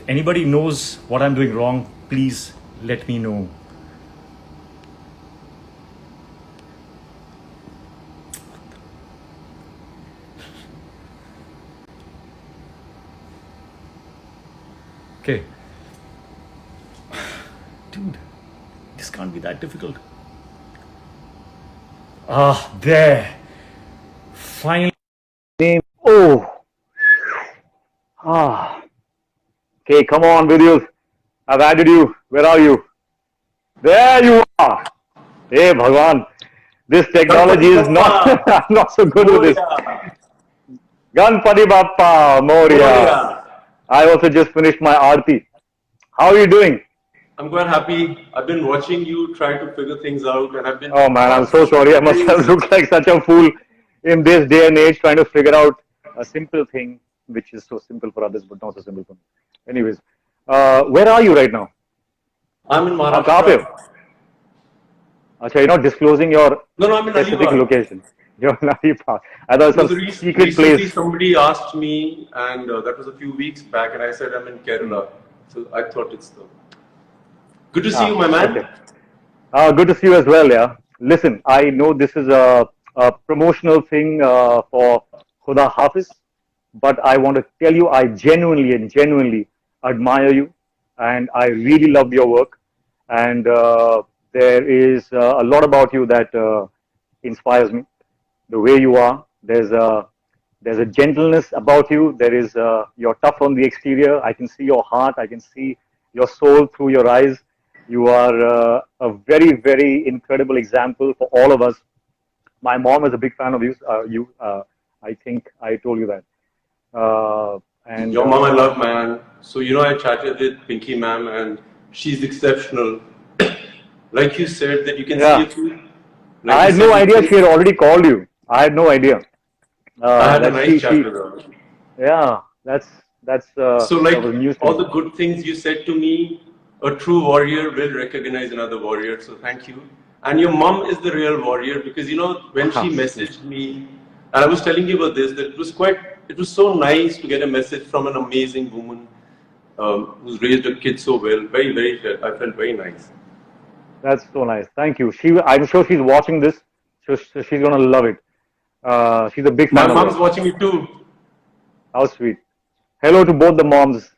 anybody knows what I'm doing wrong, please let me know. Okay. Dude, this can't be that difficult. There. Finally. Name. Oh. Ah. Okay, come on, Vidyut. I've added you. Where are you? There you are. Hey, Bhagwan. This technology is not I'm not so good with this. Ganpati Bappa Moria. I also just finished my aarti. How are you doing? I'm quite happy. I've been watching you try to figure things out, and I've been. Oh man, I'm so sorry. I must have looked like such a fool in this day and age trying to figure out a simple thing which is so simple for others but not so simple for me. Anyways, where are you right now? I'm in आप कहाँ पे हो? Maharashtra. अच्छा, you're not disclosing your No, I'm in specific Alibag. location. You're in Alibag. I thought No, some secret recently place. somebody asked me, and that was a few weeks back, and I said I'm in Kerala. So I thought it's the. Good to see you, my man. Okay. Good to see you as well, yeah. Listen, I know this is a promotional thing for Khuda Hafiz, but I want to tell you I genuinely admire you, and I really love your work. And there is a lot about you that inspires me. The way you are, there's a gentleness about you. There is you're tough on the exterior. I can see your heart. I can see your soul through your eyes. You are a very incredible example for all of us. My mom is a big fan of you. I think I told you that. And Your mom I love, man. So I chatted with Pinky ma'am, and she's exceptional. Like you said, that you can see yeah, a few. Like I you had no said, you idea can. she had already called you. I had no idea I had a that nice chat she. with her. Yeah, So, that like was news to all me. the good things you said to me, a true warrior will recognize another warrior. So, thank you. And your mom is the real warrior because when she messaged me, and I was telling you about this, that it was so nice to get a message from an amazing woman who's raised a kid so well. I felt very nice. That's so nice. Thank you. I'm sure she's watching this, so she's gonna love it. She's a big My fan of mom's yours. watching it too. How sweet. Hello to both the moms.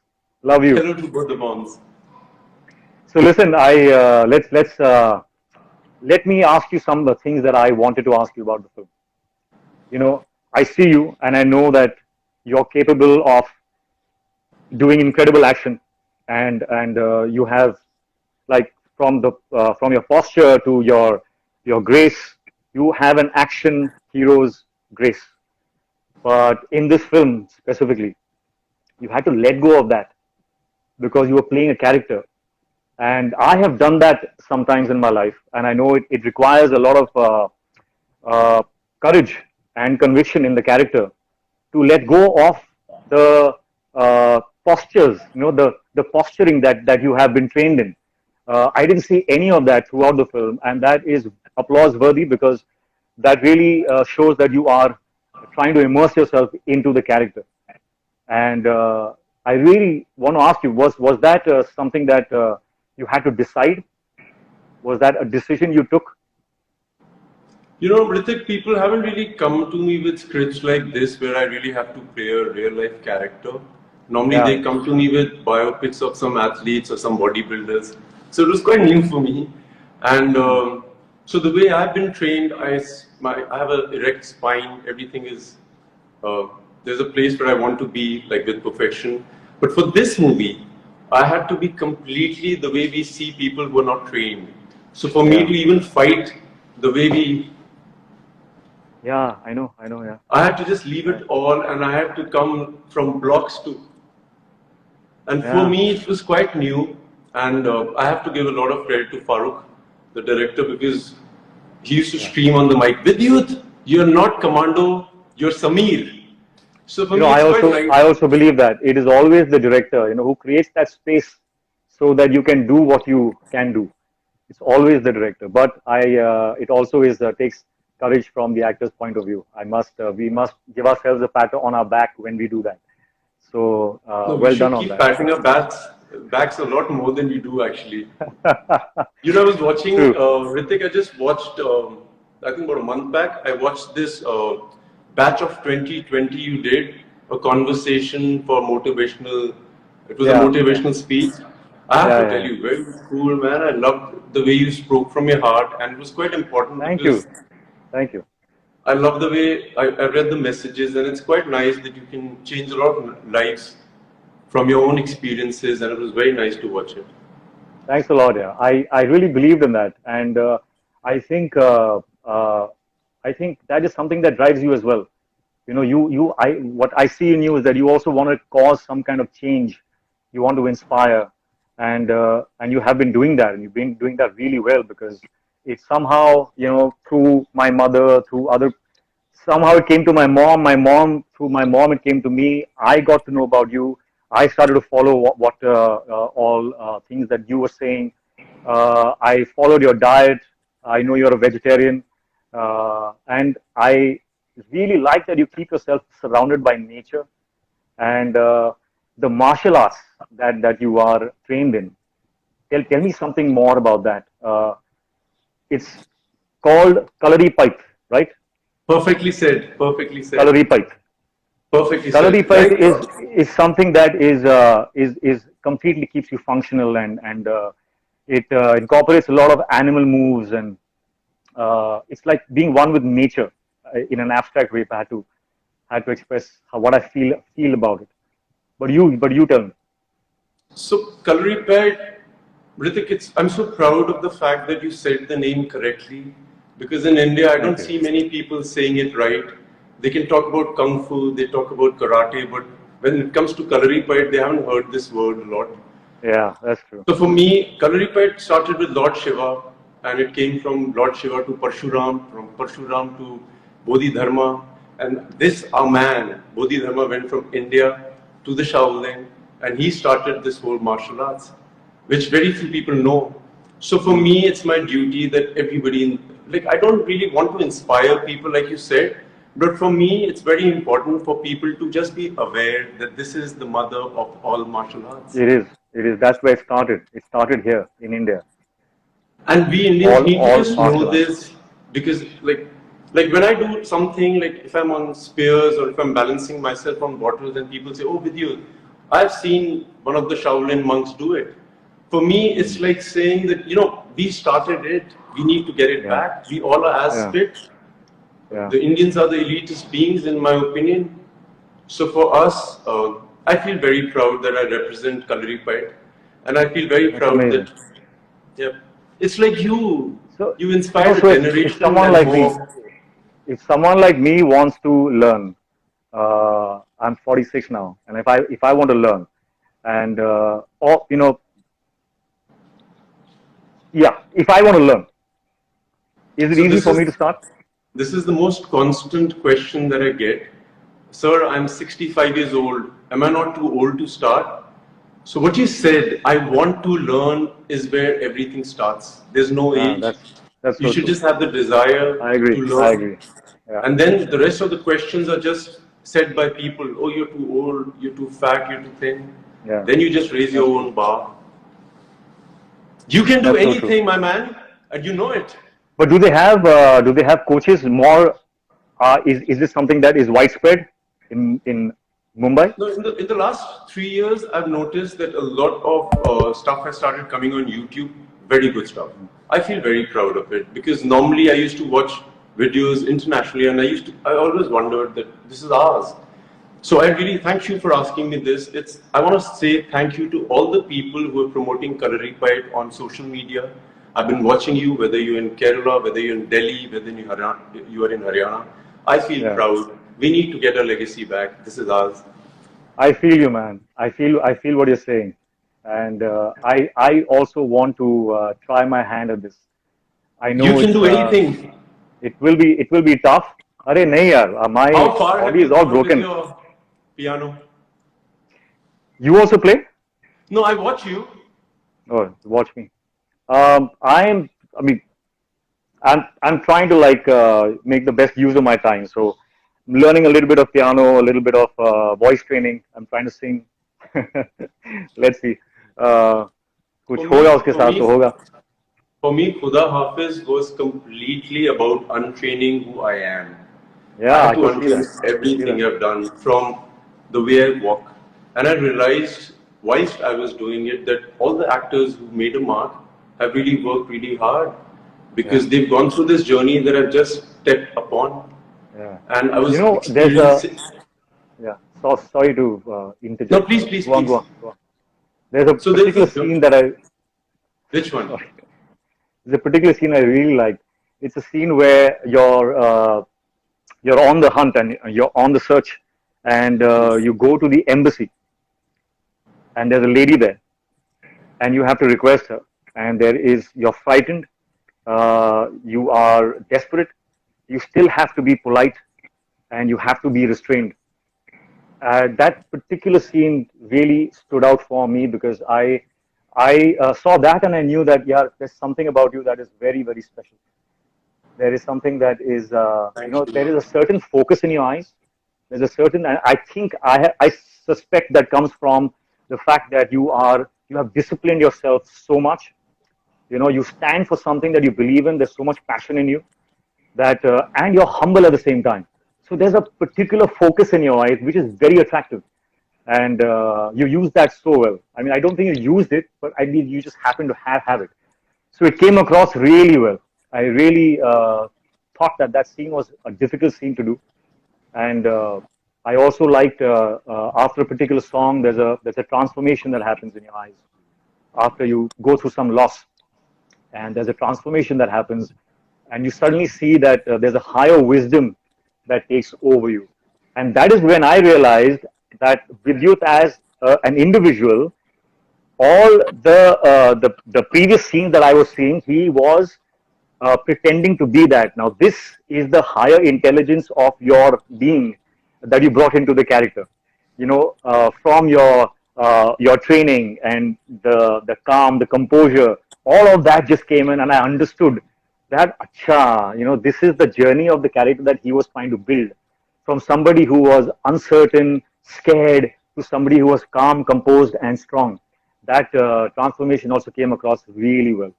Love you. Hello to both the moms. So listen, I let me ask you some of the things that I wanted to ask you about the film. You know, I see you, and I know that you're capable of doing incredible action, and you have like from your posture to your grace, you have an action hero's grace. But in this film specifically, you had to let go of that because you were playing a character. And I have done that sometimes in my life, and I know it requires a lot of courage and conviction in the character to let go of the postures, the posturing that you have been trained in. I didn't see any of that throughout the film, and that is applause worthy because that really shows that you are trying to immerse yourself into the character. And I really want to ask you: was that something that you had to decide? Was that a decision you took? Hrithik, people haven't really come to me with scripts like this where I really have to play a real life character. Normally, Yeah, they come to me with biopics of some athletes or some bodybuilders. So it was quite new for me. And so the way I've been trained, I have an erect spine. Everything is uh, there's a place where I want to be, like with perfection. But for this movie, I had to be completely the way we see people who are not trained. So for me yeah, to even fight the way we yeah. I know. I had to just leave Yeah, it all and I had to come from blocks to. And for yeah, me, it was quite new. And I have to give a lot of credit to Farooq, the director, because he used to yeah. scream on the mic, Vidyut, you're not Commando, you're Samir. So for You know, me, it's quite nice. I also believe that it is always the director, who creates that space so that you can do what you can do. It's always the director, but it also is takes courage from the actor's point of view. We must give ourselves a pat on our back when we do that. So No, we well done should on keep that. patting our backs a lot more than we do actually. You know, I was watching, True. Hrithik, I just watched, I think about a month back, I watched this batch of 2020 you did, a conversation for motivational, it was a Yeah. motivational speech. I have Yeah. to Yeah. tell Yeah. you, very cool, man. I loved the way you spoke from your heart, and it was quite important Thank you. because Thank you. I love the way I read the messages, and it's quite nice that you can change a lot of lives from your own experiences, and it was very nice to watch it. Thanks a lot. Yeah, I really believed in that, and I think uh, uh, I think that is something that drives you as well. You know, I what I see in you is that you also want to cause some kind of change. You want to inspire, and you have been doing that, and you've been doing that really well because it's somehow through my mother, through other somehow it came to my mom through my mom it came to me. I got to know about you. I started to follow what all things that you were saying. I followed your diet. I know you're a vegetarian, and I really like that you keep yourself surrounded by nature and the martial arts that you are trained in. Tell me something more about that. It's called kalari pipe, right? Perfectly said. Perfectly said. Kalari pipe. Perfectly Kalari said. pipe Like, is something that is completely keeps you functional, and it incorporates a lot of animal moves, and it's like being one with nature in an abstract way. If I had to express what I feel about it. But you tell me. so calorie pad, Hrithik, I'm so proud of the fact that you said the name correctly because in India I Thank don't you. see many people saying it right. They can talk about kung fu, they talk about karate, but when it comes to calorie pad, they haven't heard this word a lot. Yeah, that's true. So for me, Kalaripet started with Lord Shiva, and it came from Lord Shiva to Parshuram, from Parshuram to Bodhidharma, and this our man, Bodhidharma, went from India to the Shaolin, and he started this whole martial arts, which very few people know. So for me, it's my duty that everybody, like, I don't really want to inspire people, like you said, but for me, it's very important for people to just be aware that this is the mother of all martial arts. It is. It is. That's where it started. It started here in India. And we Indians need to All just know martial arts. this because like when I do something like if I'm on spears or if I'm balancing myself on bottles and people say, "Oh, Vidyut, I've seen one of the Shaolin monks do it." For me, it's like saying that we started it, we need to get it Yeah. back. We all are as Yeah. fit. Yeah. The Indians are the elitist beings, in my opinion. So for us, I feel very proud that I represent Kalaripayat, and I feel very That's proud amazing. that, yeah, it's like you, So, you you know, inspired a so if generation someone and like me, more. if someone like me wants to learn, I'm 46 now, and if I want to learn, and or yeah, if I want to learn, is it So easy this for me is to start? this is the most constant question that I get. Sir, I'm 65 years old. Am I not too old to start? So what you said, I want to learn, is where everything starts. There's no age. That's You so should true. just have the desire I agree. to I learn. agree. Yeah. And then the rest of the questions are just said by people. Oh, you're too old, you're too fat, you're too thin. Yeah. Then you just raise That's your true. own bar. You can do That's so true. anything, my man, and you know it. But do they have coaches more? Is this something that is widespread in Mumbai? No, in the last 3 years, I've noticed that a lot of stuff has started coming on YouTube. Very good stuff. I feel very proud of it because normally I used to watch videos internationally, and I always wondered that this is ours. So I really thank you for asking me this. I want to say thank you to all the people who are promoting Kalaripayat on social media. I've been watching you, whether you're in Kerala, whether you're in Delhi, whether you are in Haryana. I feel Yeah. proud. We need to get our legacy back. This is ours. I feel you, man. I feel what you're saying, and I also want to try my hand at this. I You know can do anything. it will be tough. Arey nahi yaar, my How far have body is you all gone with broken. your piano? You also play? No, I watch you. Oh, watch me. I'm. I mean, I'm trying to make the best use of my time. So learning a little bit of piano, a little bit of voice training. I'm trying to sing. Let's see. कुछ For होगा me, उसके for साथ तो me, होगा. for me, Khuda Hafiz was completely about untraining who I am. I Yeah, had I to could see untrain that. I could see everything that. I've done from the way I walk. And I realized whilst I was doing it that all the actors who made a mark have really worked really hard Yeah, because they've gone through this journey that I've just stepped upon. yeah. And I was There's a experiencing. yeah. So sorry to No, interject. please, please, Go on, go please. on, go on. There's a So there's particular this. scene that I Which one? sorry. There's a particular scene I really like. It's a scene where you're on the hunt and you're on the search, and you go to the embassy, and there's a lady there, and you have to request her, and you're frightened, you are desperate, you still have to be polite, and you have to be restrained. That particular scene really stood out for me because I saw that and I knew that yeah, there's something about you that is very very special. There is something that is Thank there is you. a certain focus in your eyes. There's a certain, and I think I suspect that comes from the fact that you have disciplined yourself so much. You stand for something that you believe in. There's so much passion in you that and you're humble at the same time. So there's a particular focus in your eyes which is very attractive, and you use that so well. I mean, I don't think you used it, but I mean you just happen to have it. So it came across really well. I really thought that that scene was a difficult scene to do, and I also liked after a particular song, there's a transformation that happens in your eyes after you go through some loss, and there's a transformation that happens, and you suddenly see that there's a higher wisdom that takes over you, and that is when I realized that Vidyut as an individual, all the previous scenes that I was seeing, he was pretending to be that. Now, this is the higher intelligence of your being that you brought into the character. From your training and the calm, the composure, all of that just came in, and I understood that. Acha, this is the journey of the character that he was trying to build, from somebody who was uncertain, scared, to somebody who was calm, composed, and strong. That transformation also came across really well.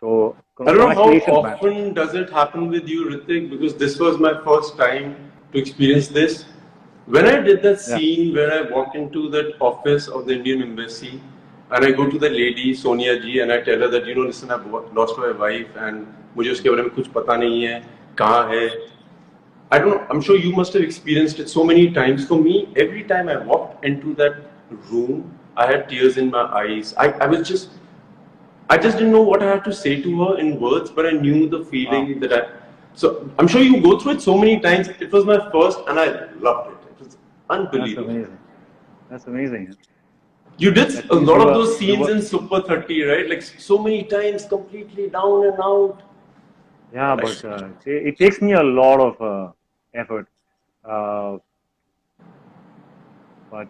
So, I don't know how congratulations, man. often does it happen with you, Hrithik, because this was my first time to experience this. When I did that Yeah. scene where I walk into that office of the Indian embassy and I go to the lady, Sonia ji, and I tell her that, listen, I've lost my wife and मुझे उसके बारे में कुछ पता नहीं है, कहाँ है. I don't know, I'm sure you must have experienced it so many times. For me, every time I walked into that room, I had tears in my eyes. I just didn't know what I had to say to her in words, but I knew the Wow. feeling that I. So I'm sure you go through it so many times. It was my first, and I loved it. It was That's unbelievable. amazing. That's amazing. You did That a means lot of those you scenes were, in Super 30, right? Like so many times, completely down and out. yeah, Like, but it takes me a lot of effort. Uh, but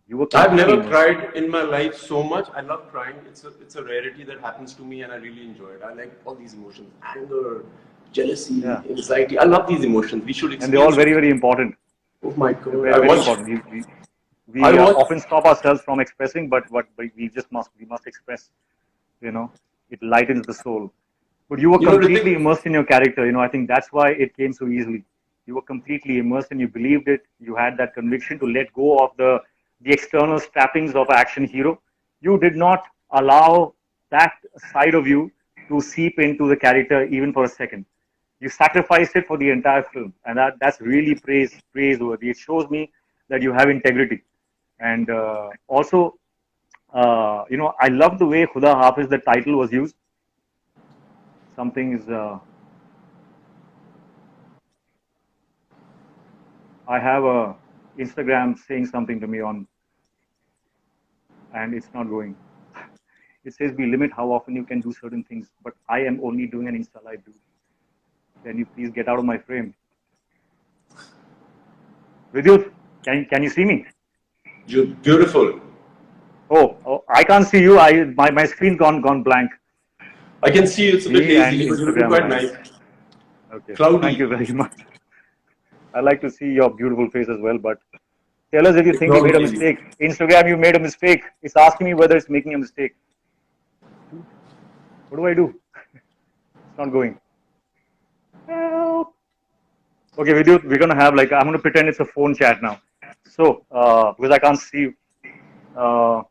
you were I've completely never immersed. cried in my life so much. I love crying. It's a rarity that happens to me, and I really enjoy it. I like all these emotions: anger, jealousy, Yeah. anxiety. I love these emotions. We should And they're all experience very, it. very important. Oh my They're god! very, very important. I We watch. often stop ourselves from expressing, but we must express, it lightens the soul. But you were completely Hrithik, immersed in your character. I think that's why it came so easily. You were completely immersed and you believed it. You had that conviction to let go of the external trappings of an action hero. You did not allow that side of you to seep into the character even for a second. You sacrificed it for the entire film, and that's really praiseworthy. It shows me that you have integrity, and also, I love the way Khuda Hafiz, the title was used. Something is. I have a Instagram saying something to me on, and it's not going. It says we limit how often you can do certain things, but I am only doing an Insta live, dude. Can you please get out of my frame? Vidyut, can you see me? you're beautiful. Oh, I can't see you. My screen's gone blank. I can see you. It's a bit Me and hazy, but you're looking Instagram quite live. nice. Okay, thank you Cloudy. very much. I like to see your beautiful face as well. But tell us if you It's think you not made a easy. mistake. Instagram, you made a mistake. It's asking me whether it's making a mistake. Dude, what do I do? It's not going. Help. Okay, Vidyut, we're gonna have like I'm gonna pretend it's a phone chat now. So because I can't see you. Uh,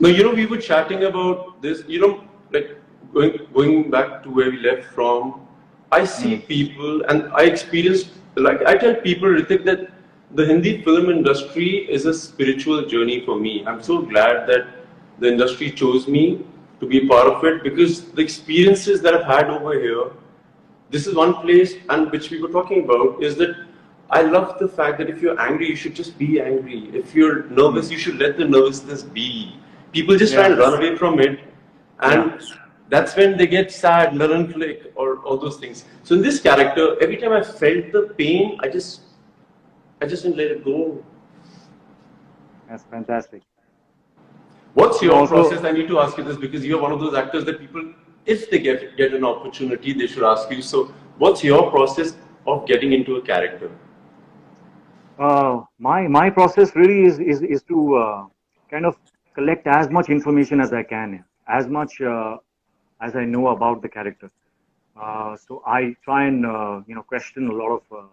No, we were chatting about this, like going back to where we left from. I see mm, people and I experienced, like I tell people, Hrithik, that the Hindi film industry is a spiritual journey for me. I'm so glad that the industry chose me to be a part of it because the experiences that I've had over here, this is one place and which we were talking about is that I love the fact that if you're angry, you should just be angry. If you're nervous, mm, you should let the nervousness be. People just try yeah, and run away from it, yeah. and that's when they get sad, melancholic, or all those things. So in this character, every time I felt the pain, I just didn't let it go. That's fantastic. What's You know, your also, process? I need to ask you this because you're one of those actors that people, if they get an opportunity, they should ask you. So, what's your process of getting into a character? my process really is to kind of collect as much information as I can, as much as I know about the character. So I try and question a lot of.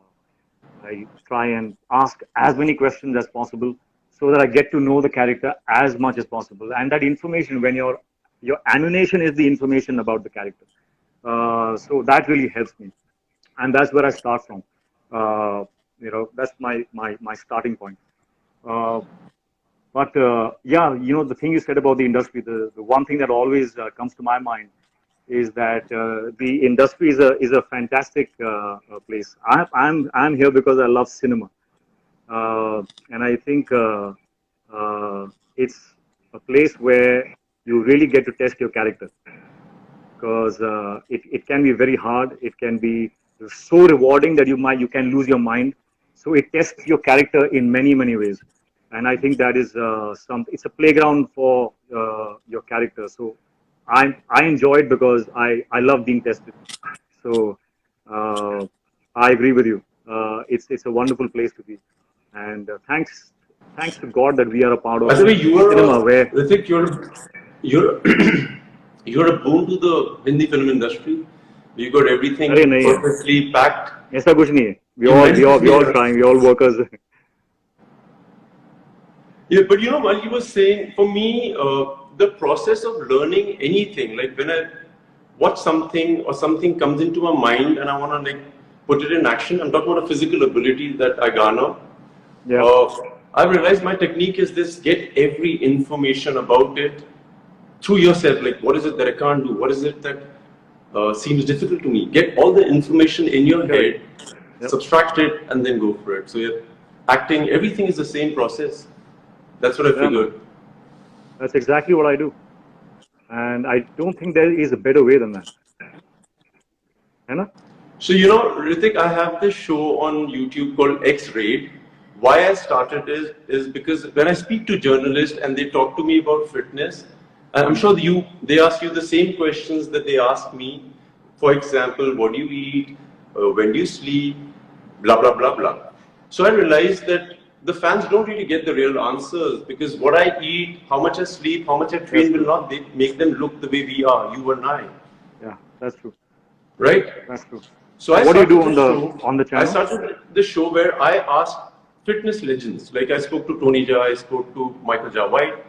I try and ask as many questions as possible so that I get to know the character as much as possible. And that information, when your ammunition is the information about the character, so that really helps me, and that's where I start from. That's my starting point. Uh, but yeah, the thing you said about the industry, the one thing that always comes to my mind is that the industry is a fantastic place. I'm here because I love cinema, and I think it's a place where you really get to test your character because it can be very hard. It can be so rewarding that you can lose your mind. So it tests your character in many ways, and I think that is it's a playground for your character. So I enjoy it because I love being tested. So uh, I agree with you. It's a wonderful place to be, and thanks to God that we are a part By of the way, you are cinema where. Hrithik, you're you're a boon to the Hindi film industry. You got अरे everything नहीं है perfectly packed. ऐसा कुछ नहीं है we You all meant we to all we say all that. trying we all workers. Yeah, but while you were saying, for me, the process of learning anything, like when I watch something or something comes into my mind and I want to like put it in action, I'm talking about a physical ability that I garner. Yeah, Uh, I've realized my technique is this: get every information about it through yourself. Like, what is it that I can't do? What is it that seems difficult to me? Get all the information in your correct. head, Yep. subtract it, and then go for it. So, yeah, acting, everything is the same process. That's what I Yeah, man, figured. that's exactly what I do, and I don't think there is a better way than that, है ना? So, Hrithik, I have this show on YouTube called X Raid. Why I started is because when I speak to journalists and they talk to me about fitness, and I'm sure they ask you the same questions that they ask me. For example, what do you eat? When do you sleep? Blah blah blah blah. So I realized that the fans don't really get the real answers because what I eat, how much I sleep, how much I That's train will true. not make them look the way we are, you and I, Yeah, that's true. right? That's true. So So I what do you do started on this the show. on the I channel? started this show where I asked fitness legends, like I spoke to Tony Jaa, I spoke to Michael Jaa White,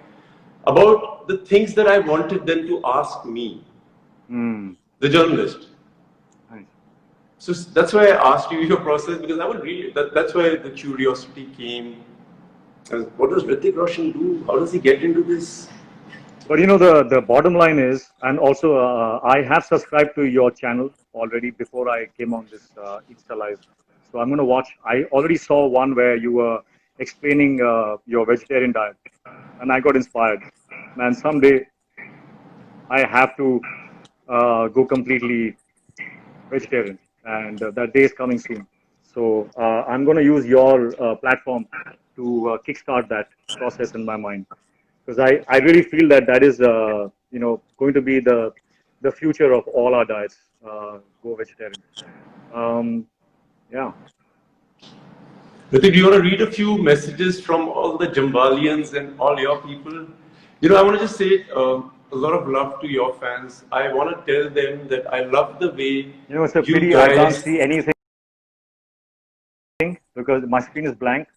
about the things that I wanted them to ask me, Hmm. the journalist. Nice. So that's why I asked you your process because I would really. That's why the curiosity came. And what does Hrithik Roshan do? How does he get into this? But the bottom line is, and also I have subscribed to your channel already before I came on this Insta live. So I'm gonna watch. I already saw one where you were explaining your vegetarian diet, and I got inspired. Man, someday I have to go completely vegetarian, and that day is coming soon. So I'm gonna use your platform to kickstart that process in my mind because I really feel that is going to be the future of all our diets. Go vegetarian. Um, yeah. Hrithik, do you want to read a few messages from all the Jammwalians and all your people? You know, I want to just say a lot of love to your fans. I want to tell them that I love the way You know, it's a you pity I can't guys. see anything because my screen is blank.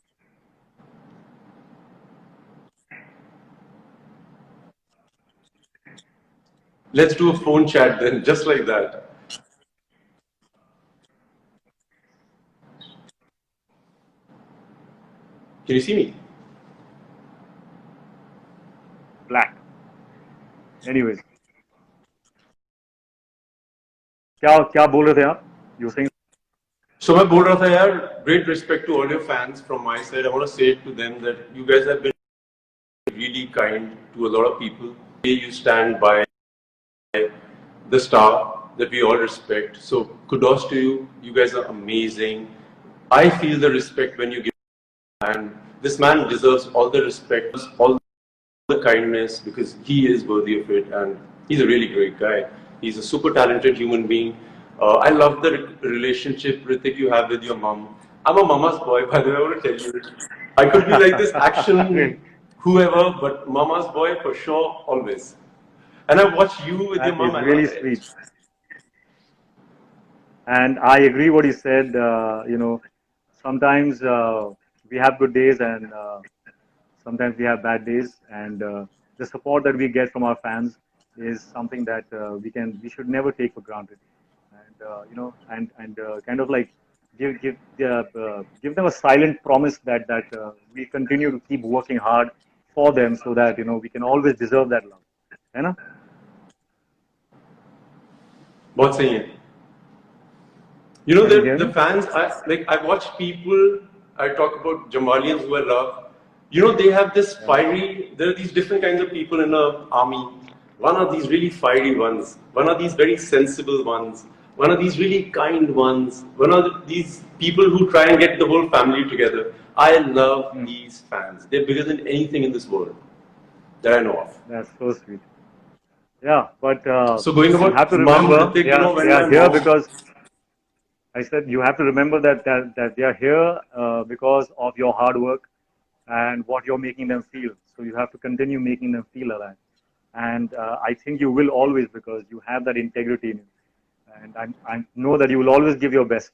Let's do a phone chat then, just like that. Can you see me? Black. Anyways, क्या क्या बोल रहे थे आप? You were saying So मैं बोल रहा था यार, great respect to all your fans from my side. I want to say to them that you guys have been really kind to a lot of people. You stand by the star that we all respect. So kudos to you. You guys are amazing. I feel the respect when you give, and this man deserves all the respect, all the kindness, because he is worthy of it, and he's a really great guy. He's a super talented human being. I love the relationship, Hrithik, you have with your mom. I'm a mama's boy, by the way. I want to tell you, I could be like this action, whoever, but mama's boy for sure, always. And I watch you with your that mom. is I really love it. sweet. And I agree what he said. You know, sometimes we have good days and sometimes we have bad days. And the support that we get from our fans is something that we should never take for granted. And you know, and kind of like give them a silent promise that we continue to keep working hard for them so that you know we can always deserve that love. You know? बहुत सही है. You know, Can you hear the me? fans, I watch people, I talk about Jammwalians who I love. You know, they have this Yeah. fiery, there are these different kinds of people in the army. One are these really fiery ones, one are these very sensible ones, one are these really kind ones, one are these people who try and get the whole family together. I love Mm, these fans. They're bigger than anything in this world that I know of. that's so sweet. Yeah, but So going you have about to mom, remember Hrithik, you know, they when are my here mom, because I said you have to remember that they are here because of your hard work and what you're making them feel. So you have to continue making them feel alive. And I think you will always because you have that integrity in you. And I know that you will always give your best.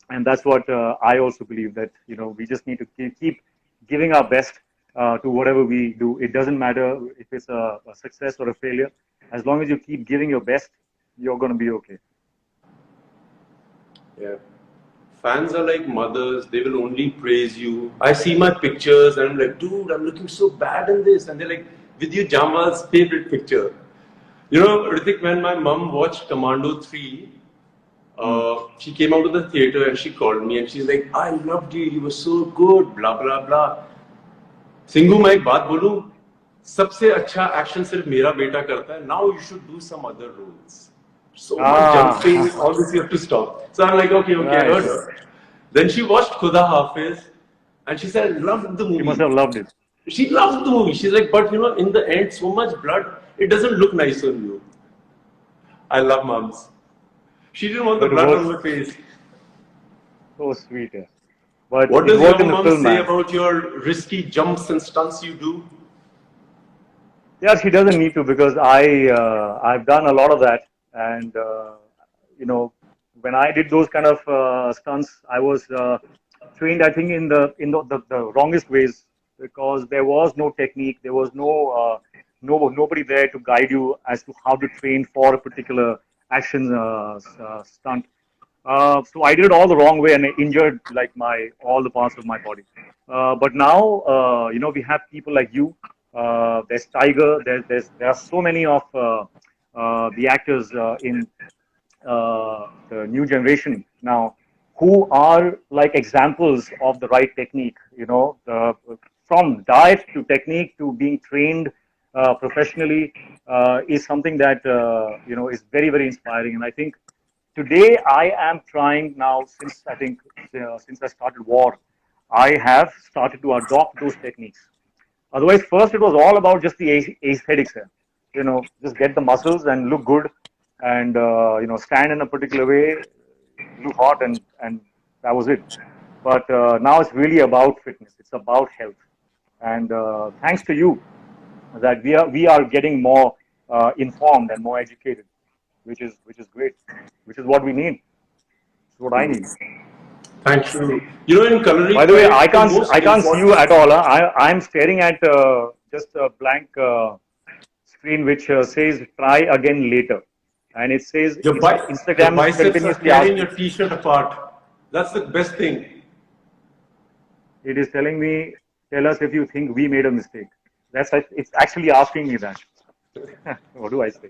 And that's what I also believe that, you know, we just need to keep giving our best to whatever we do. It doesn't matter if it's a success or a failure. As long as you keep giving your best, you're going to be okay. yeah. Fans are like mothers, they will only praise you. I see my pictures and I'm like, dude, I'm looking so bad in this. And they're like, Vidyut Jammwal's favorite picture. You know, Hrithik, when my mom watched Commando 3, Mm. she came out of the theater and she called me and she's like, I loved you, you were so good, blah, blah, blah. Singhu मैं एक बात बोलूं सबसे अच्छा action सिर्फ मेरा बेटा करता है now you should do some other roles so much jumping, Ah, all this you have to stop. So I'm like, okay, okay, I right, heard right. her. Then she watched Khuda Hafiz and she said, I loved the She movie. must have loved it. She loved the movie. She's like, but you know, in the end, so much blood, it doesn't look nice on you. I love moms. She didn't want the But it blood on works my face. so sweet. Yeah. But What it does worked your in the mom film, say man. about your risky jumps and stunts you do? Yeah, she doesn't need to because I've done a lot of that, and you know, when I did those kind of stunts, I was trained, I think, in the wrongest ways because there was no technique, there was nobody there to guide you as to how to train for a particular action stunt. So I did it all the wrong way and I injured like my all the parts of my body. But now, you know, we have people like you. There's Tiger. There are so many of the actors in the new generation now who are like examples of the right technique. You know, from diet to technique to being trained professionally is something that you know is very very inspiring. And I think today I am trying now since I think since I started war, I have started to adopt those techniques. Otherwise, first it was all about just the aesthetics here. You know, just get the muscles and look good, and you know, stand in a particular way, look hot, and that was it. But now it's really about fitness. It's about health. And thanks to you, that we are getting more informed and more educated, which is great, which is what we need. It's what I need. Thank you. You know, in culinary By the way, the most I can't see you important. at all. Huh? I'm staring at just a blank screen which says "try again later," and it says Your Instagram is biceps are continuously tearing asking. your t-shirt apart. That's the best thing. It is telling me, tell us if you think we made a mistake. It's actually asking me that. What do I say?